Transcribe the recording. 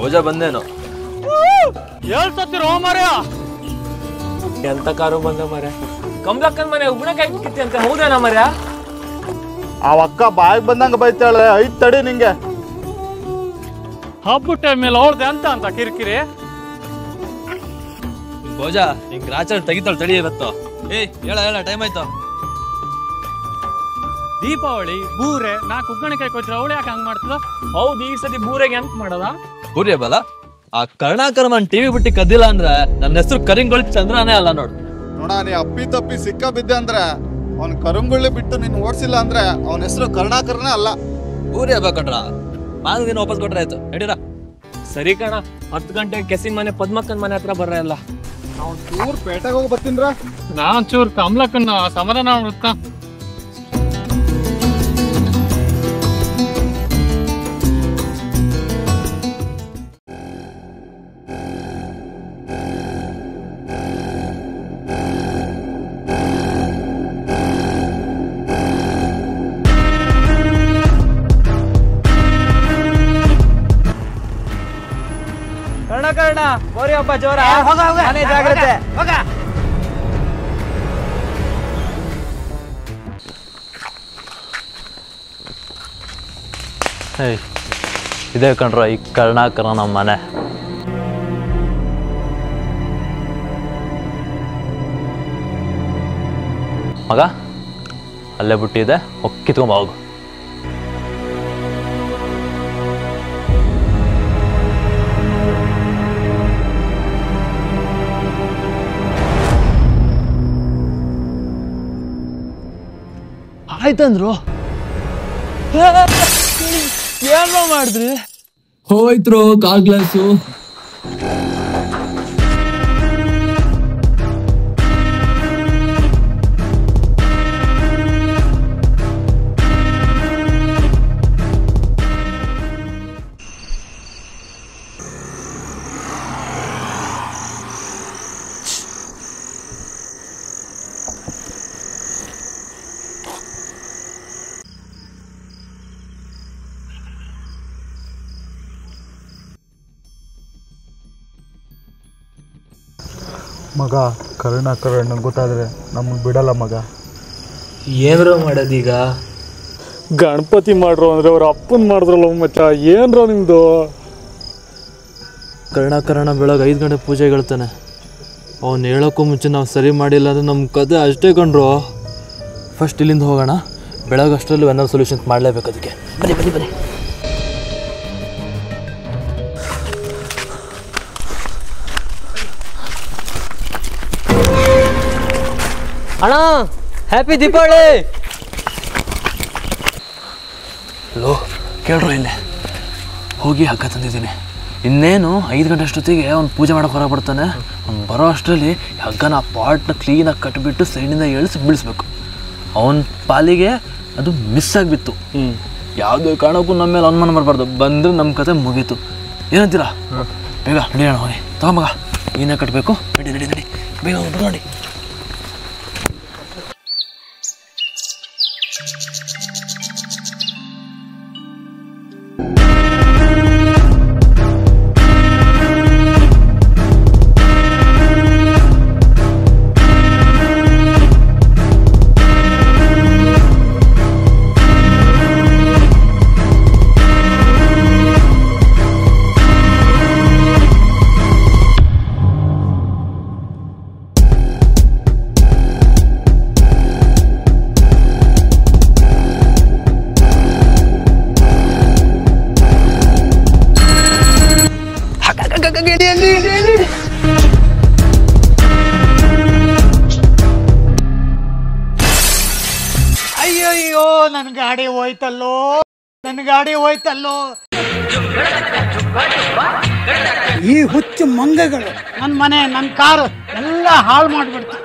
ಭೋಜ ಬಂದೇನು ಹೇಳ್ಸತ್ತಿರೋ ಮಾರ್ಯ ಎಂತ ಕಾರು ಬಂದ ಮರ ಕಮಲಕ್ಕನ್ ಮನೆ ಉಗ್ನಕಾಯಿ ಕಿತ್ತಿ ಅಂತ ಹೌದೇನ ಮರ ಆ ಅಕ್ಕ ಬಾಯಿಗೆ ಬಂದಂಗ ಬೈತಾಳೆ ಐತ್ ತಡಿ ನಿಂಗೆ ಹಬ್ಬ ಟೈಮ್ ಮೇಲೆ ಅವ್ರದ್ದು ಅಂತ ಕಿರಿಕಿರಿ ಭೋಜ ಹಿಂಗ್ ರಾಚರ್ ತೆಗಿತಾಳ ತಡಿ ಇವತ್ತು ಹೇಳ ಟೈಮ್ ಆಯ್ತು ದೀಪಾವಳಿ ಬೂರೆ ನಾ ಕುಗ್ಗಣಿಕಾಯಿ ಕೊಟ್ರೆ ಅವಳು ಯಾಕೆ ಹಂಗ್ ಮಾಡ್ತದ ಹೌದು ಈ ಸತಿ ಬೂರೆಗೆ ಎಂತ ಮಾಡದ ಬೂರೆ ಬಲ ಆ ಕರ್ಣಾಕರಮನ್ ಟಿವಿ ಬಿಟ್ಟು ಕದ್ದಿಲ್ಲ ಅಂದ್ರ ನನ್ನ ಹೆಸರು ಕರಿಂಗೊಳಿ ಚಂದ್ರನೇ ಅಲ್ಲ ನೋಡು ನೋಡ ನೀ ಅಪ್ಪಿ ತಪ್ಪಿ ಸಿಕ್ಕ ಬಿದ್ದೆ ಅಂದ್ರೆ ಅವ್ನ್ ಕರುಂಗುಳ್ಳಿ ಬಿಟ್ಟು ನೀನ್ ಓಡಿಸಿಲ್ಲ ಅಂದ್ರೆ ಅವನ ಹೆಸರು ಕರುಣಾಕರನೇ ಅಲ್ಲ. ಬೂರೆ ಬೇಕಂಡ್ರ ಮಾಗ ದಿನ ವಾಪಸ್ ಕೊಟ್ರೆ ಆಯ್ತು ನಡೀರ ಸರಿ ಕಣ 10 ಗಂಟೆಗೆ ಕೆಸಿನ್ ಮನೆ ಪದ್ಮಕ್ಕನ್ ಮನೆ ಹತ್ರ ಬರ್ರ ಎಲ್ಲ ನಾವು ಚೂರ್ ಪೇಟೆಗೆ ಹೋಗಿ ಬರ್ತೀನ್ರ ನಾನ್ ಚೂರ್ ಕಮಲಕ್ಕನ್ನ ಸಮಾಧಾನ ಮಾಡುತ್ತಾ ಕರ್ಣ ಗೋರಿ ಹಬ್ಬ ಜೋರ ಮನೆ ಜಾಗ್ರತೆ ಇದೇ ಕಣ್ರ ಈ ಕರ್ಣಾಕರ ನಮ್ಮ ಮನೆ ಮಗ ಅಲ್ಲೇ ಬಿಟ್ಟಿದೆ ಕಿತ್ಕೊಂಬ ಹೋಗು ಆಯ್ತಂದ್ರು ಏನೋ ಮಾಡಿದ್ರಿ ಹೋಯ್ತ್ರು ಕಾಲ್ ಗ್ಲಾಸು ಮಗ ಕರುಣಾಕರ ನಂಗೆ ಗೊತ್ತಾದ್ರೆ ನಮಗೆ ಬಿಡಲ್ಲ ಮಗ. ಏನ್ರ ಮಾಡೋದೀಗ ಗಣಪತಿ ಮಾಡ್ರು ಅಂದ್ರೆ ಅವ್ರ ಅಪ್ಪನ್ ಮಾಡಿದ್ರಲ್ಲ ಮಚ್ಚ ಏನ್ರ ನಿಮ್ದು ಕರ್ಣಾಕರಣ ಬೆಳಗ್ಗೆ 5 ಗಂಟೆ ಪೂಜೆಗೆ ಹೇಳ್ತಾನೆ ಅವ್ನು ಹೇಳೋಕ್ಕೂ ಮುಂಚೆ ನಾವು ಸರಿ ಮಾಡಿಲ್ಲ ಅಂದ್ರೆ ನಮ್ಮ ಕತೆ ಅಷ್ಟೇ ಕಂಡ್ರು ಫಸ್ಟ್ ಇಲ್ಲಿಂದ ಹೋಗೋಣ ಬೆಳಗ್ಗೆ ಅಷ್ಟರಲ್ಲಿ ಏನಾದ್ರು ಸೊಲ್ಯೂಷನ್ಸ್ ಮಾಡಲೇಬೇಕು ಅದಕ್ಕೆ ಬನ್ನಿ ಬನ್ನಿ ಬನ್ನಿ ಅಣ್ಣ ಹ್ಯಾಪಿ ದೀಪಾವಳಿ ಲೋ ಕೇಳ್ರು ಇಲ್ಲೇ ಹೋಗಿ ಹಗ್ಗ ತಂದಿದ್ದೀನಿ ಇನ್ನೇನು 5 ಗಂಟೆ ಅಷ್ಟೊತ್ತಿಗೆ ಅವ್ನು ಪೂಜೆ ಮಾಡೋಕೆ ಹೊರ ಬರ್ತಾನೆ ಅವ್ನು ಬರೋ ಅಷ್ಟರಲ್ಲಿ ಹಗ್ಗನ ಆ ಪಾಟ್ನ ಕ್ಲೀನಾಗಿ ಕಟ್ಟಿಬಿಟ್ಟು ಸೈಡಿಂದ ಇಳಿಸಿ ಬೀಳಿಸ್ಬೇಕು ಅವನ ಪಾಲಿಗೆ ಅದು ಮಿಸ್ ಆಗಿಬಿತ್ತು ಯಾವುದೇ ಕಾರಣಕ್ಕೂ ನಮ್ಮ ಮೇಲೆ ಅನುಮಾನ ಬರಬಾರ್ದು ಬಂದರೆ ನಮ್ಮ ಕತೆ ಮುಗೀತು ಏನಂತೀರಾ ಬೇಗ ನಡಿಯೋಣ ಹೋಗಿ ತಗೊಂಬಗ ನೀನೇ ಕಟ್ಟಬೇಕು ನಡಿ ನಡಿ ನಡಿ ಬೇಗ ನೋಡಿ ಅಯ್ಯಯ್ಯೋ ನನ್ನ ಗಾಡಿ ಹೋಯ್ತಲ್ಲೋ ಈ ಹುಚ್ಚು ಮಂಗಗಳು ನನ್ನ ಮನೆ ನನ್ನ ಕಾರು ಎಲ್ಲ ಹಾಳು ಮಾಡ್ಬಿಡ್ತು